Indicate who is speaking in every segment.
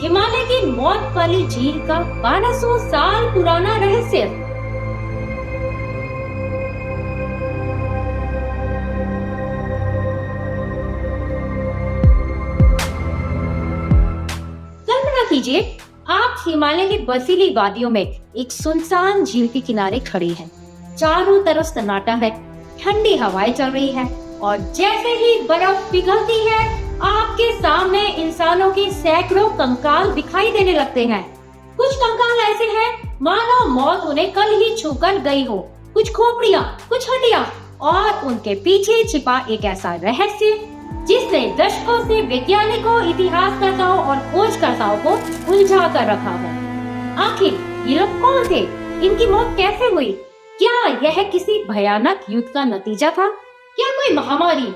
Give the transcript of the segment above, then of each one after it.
Speaker 1: हिमालय की मौत वाली झील का 1200 साल पुराना रहस्य। कल्पना कीजिए, आप हिमालय की बर्फीली वादियों में एक सुनसान झील के किनारे खड़ी हैं। चारों तरफ सन्नाटा है, ठंडी हवाएं चल रही है और जैसे ही बर्फ पिघलती है, आपके सामने इंसानों के सैकड़ों कंकाल दिखाई देने लगते हैं। कुछ कंकाल ऐसे हैं मानो मौत उन्हें कल ही छूकर गई हो। कुछ खोपड़ियाँ, कुछ हड्डियाँ और उनके पीछे छिपा एक ऐसा रहस्य जिसने दशकों से वैज्ञानिकों, इतिहासकर्ताओं और खोजकर्ताओं को उलझा कर रखा हो। आखिर ये लोग कौन थे? इनकी मौत कैसे हुई? क्या यह किसी भयानक युद्ध का नतीजा था? क्या कोई महामारी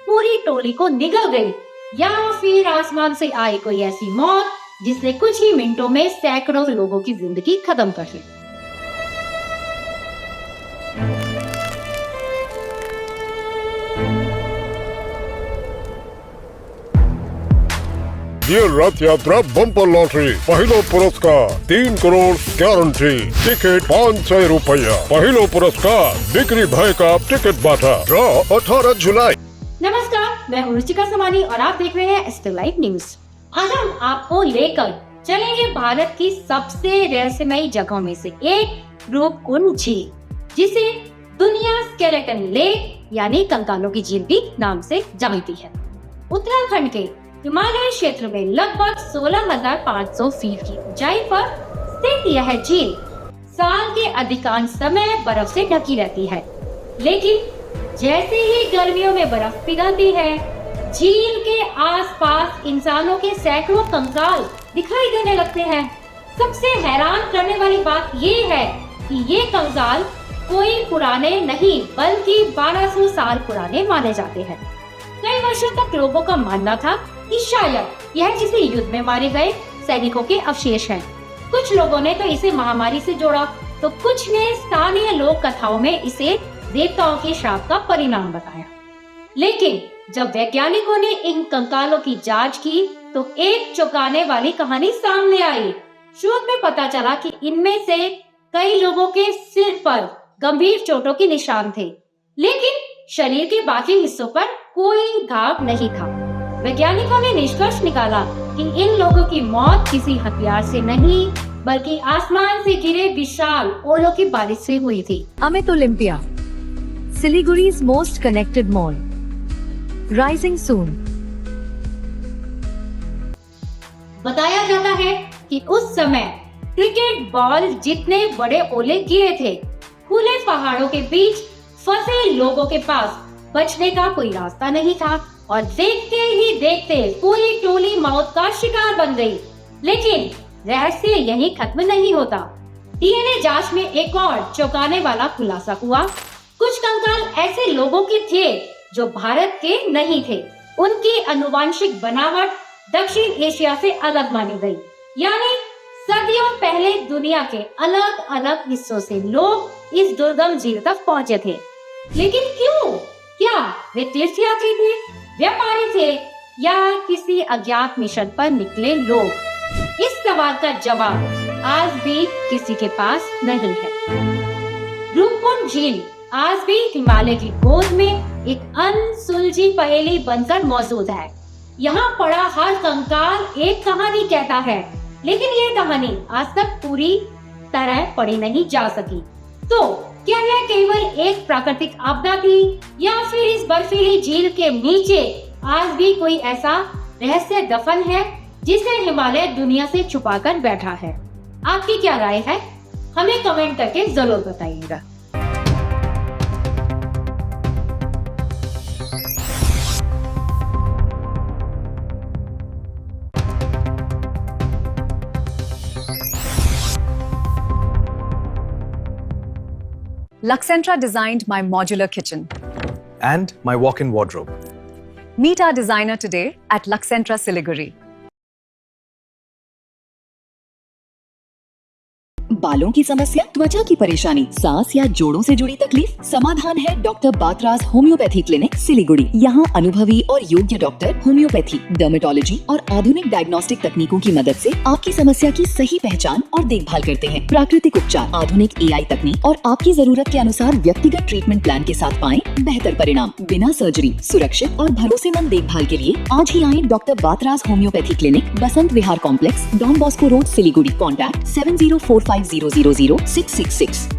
Speaker 1: पूरी टोली को निगल गई, या फिर आसमान से आई कोई ऐसी मौत जिसने कुछ ही मिनटों में सैकड़ों लोगों की जिंदगी खत्म कर दी?
Speaker 2: ये रथ यात्रा बम्पर लॉटरी, पहिलो पुरस्कार 3 करोड़ गारंटी, टिकट 500 रुपया, पहिलो पुरस्कार बिक्री भय का टिकट बाटा, ड्रॉ 18 जुलाई।
Speaker 1: नमस्कार, मैं हूं रुचिका समानी और आप देख रहे हैं एस्टर लाइव न्यूज। आज हम आपको लेकर चलेंगे भारत की सबसे रहस्यमयी जगहों में से एक रूपकुंड झील, जिसे दुनिया स्केलेटन लेक यानी कंकालों की झील भी नाम से जानती है। उत्तराखंड के हिमालय क्षेत्र में लगभग 16,500 फीट की ऊंचाई पर स्थित यह झील साल के अधिकांश समय बर्फ से ढकी रहती है, लेकिन जैसे ही गर्मियों में बर्फ पिघलती है, झील के आसपास इंसानों के सैकड़ों कंकाल दिखाई देने लगते हैं। सबसे हैरान करने वाली बात ये है कि ये कंकाल कोई पुराने नहीं बल्कि 1200 साल पुराने माने जाते हैं। कई वर्षों तक लोगों का मानना था कि शायद यह किसी युद्ध में मारे गए सैनिकों के अवशेष हैं। कुछ लोगों ने तो इसे महामारी से जोड़ा, तो कुछ ने स्थानीय लोक कथाओं में इसे देवताओं के श्राप का परिणाम बताया। लेकिन जब वैज्ञानिकों ने इन कंकालों की जांच की, तो एक चौंकाने वाली कहानी सामने आई। शोध में पता चला कि इनमें से कई लोगों के सिर पर गंभीर चोटों के निशान थे, लेकिन शरीर के बाकी हिस्सों पर कोई घाव नहीं था। वैज्ञानिकों ने निष्कर्ष निकाला कि इन लोगों की मौत किसी हथियार से नहीं बल्कि आसमान से गिरे विशाल ओलों की बारिश से हुई थी।
Speaker 3: Amit Olympia, Siliguri's most connected mall, rising soon.
Speaker 1: बताया जाता है कि उस समय क्रिकेट बॉल जितने बड़े ओले गिरे थे। खुले पहाड़ों के बीच फंसे लोगों के पास बचने का कोई रास्ता नहीं था और देखते ही देखते पूरी टोली मौत का शिकार बन गई। लेकिन रहस्य यहीं खत्म नहीं होता। डीएनए जांच में एक और चौंकाने वाला खुलासा हुआ। कुछ कंकाल ऐसे लोगों के थे जो भारत के नहीं थे। उनकी आनुवंशिक बनावट दक्षिण एशिया से अलग मानी गई, यानी सदियों पहले दुनिया के अलग अलग हिस्सों से लोग इस दुर्गम झील तक पहुँचे थे। लेकिन क्यों? क्या वे तीर्थयात्री थे, व्यापारी थे या किसी अज्ञात मिशन पर निकले लोग? इस सवाल का जवाब आज भी किसी के पास नहीं है। रूपकुंड झील आज भी हिमालय की गोद में एक अनसुलझी पहेली बनकर मौजूद है। यहाँ पड़ा हर कंकाल एक कहानी कहता है, लेकिन ये कहानी आज तक पूरी तरह पढ़ी नहीं जा सकी। तो क्या यह केवल एक प्राकृतिक आपदा थी, या फिर इस बर्फीली झील के नीचे आज भी कोई ऐसा रहस्य दफन है जिसे हिमालय दुनिया से छुपाकर बैठा है? आपकी क्या राय है? हमें कमेंट करके जरूर बताइएगा।
Speaker 3: Luxentra designed my modular kitchen
Speaker 4: and my walk-in wardrobe.
Speaker 3: Meet our designer today at Luxentra Siliguri.
Speaker 5: बालों की समस्या, त्वचा की परेशानी, सांस या जोड़ों से जुड़ी तकलीफ? समाधान है doctor Batraj homeopathy clinic Siliguri. यहाँ अनुभवी और योग्य डॉक्टर होम्योपैथी, डर्मेटोलॉजी और आधुनिक डायग्नोस्टिक तकनीकों की मदद से आपकी समस्या की सही पहचान और देखभाल करते हैं। प्राकृतिक उपचार, आधुनिक AI तकनीक और आपकी जरूरत के अनुसार व्यक्तिगत ट्रीटमेंट प्लान के साथ पाएं बेहतर परिणाम बिना सर्जरी। सुरक्षित और भरोसेमंद देखभाल के लिए आज ही आएं doctor Batraj homeopathy clinic, Basant Vihar complex, Don Bosco road, Siliguri. Contact 7045000666।